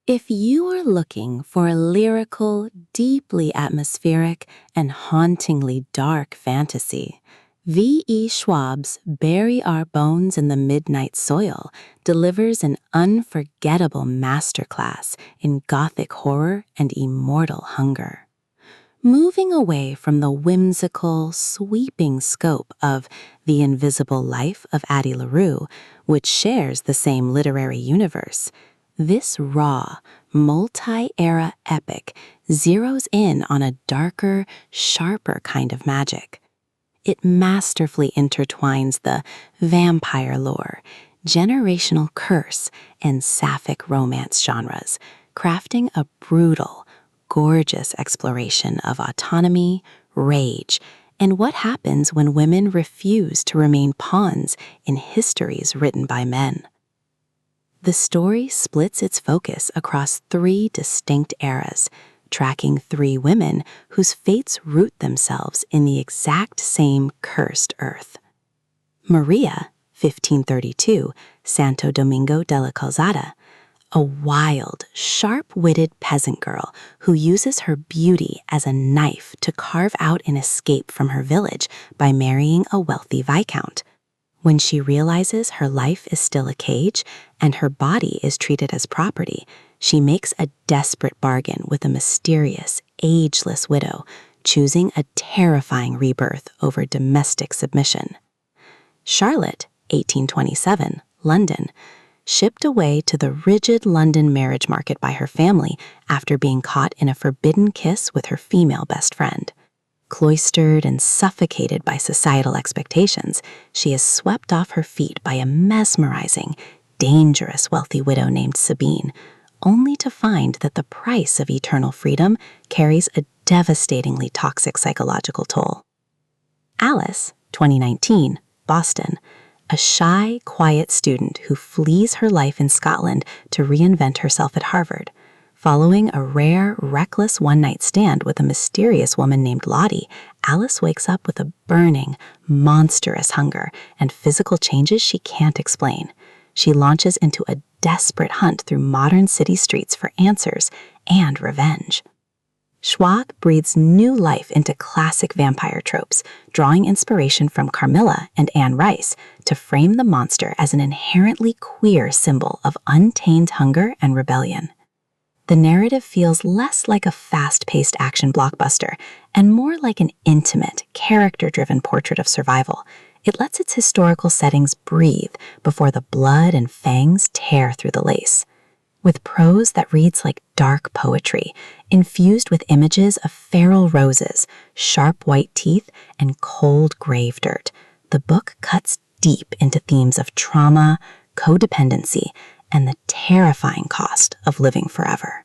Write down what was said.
If you are looking for a lyrical, deeply atmospheric, and hauntingly dark fantasy, V.E. Schwab's Bury Our Bones in the Midnight Soil delivers an unforgettable masterclass in Gothic horror and immortal hunger. Moving away from the whimsical, sweeping scope of The Invisible Life of Addie LaRue, which shares the same literary universe, this raw, multi-era epic zeroes in on a darker, sharper kind of magic. It masterfully intertwines the vampire lore, generational curse, and Sapphic romance genres, crafting a brutal, gorgeous exploration of autonomy, rage, and what happens when women refuse to remain pawns in histories written by men. The story splits its focus across 3 distinct eras, tracking 3 women whose fates root themselves in the exact same cursed earth. Maria, 1532, Santo Domingo de la Calzada, a wild, sharp-witted peasant girl who uses her beauty as a knife to carve out an escape from her village by marrying a wealthy viscount. When she realizes her life is still a cage and her body is treated as property, she makes a desperate bargain with a mysterious, ageless widow, choosing a terrifying rebirth over domestic submission. Charlotte, 1827, London, shipped away to the rigid London marriage market by her family after being caught in a forbidden kiss with her female best friend. Cloistered and suffocated by societal expectations, she is swept off her feet by a mesmerizing, dangerous wealthy widow named Sabine, only to find that the price of eternal freedom carries a devastatingly toxic psychological toll. Alice, 2019, Boston, a shy, quiet student who flees her life in Scotland to reinvent herself at Harvard. Following a rare, reckless one-night stand with a mysterious woman named Lottie, Alice wakes up with a burning, monstrous hunger and physical changes she can't explain. She launches into a desperate hunt through modern city streets for answers and revenge. Schwab breathes new life into classic vampire tropes, drawing inspiration from Carmilla and Anne Rice to frame the monster as an inherently queer symbol of untamed hunger and rebellion. The narrative feels less like a fast-paced action blockbuster and more like an intimate, character-driven portrait of survival. It lets its historical settings breathe before the blood and fangs tear through the lace. With prose that reads like dark poetry, infused with images of feral roses, sharp white teeth, and cold grave dirt, the book cuts deep into themes of trauma, codependency, and the terrifying cost of living forever.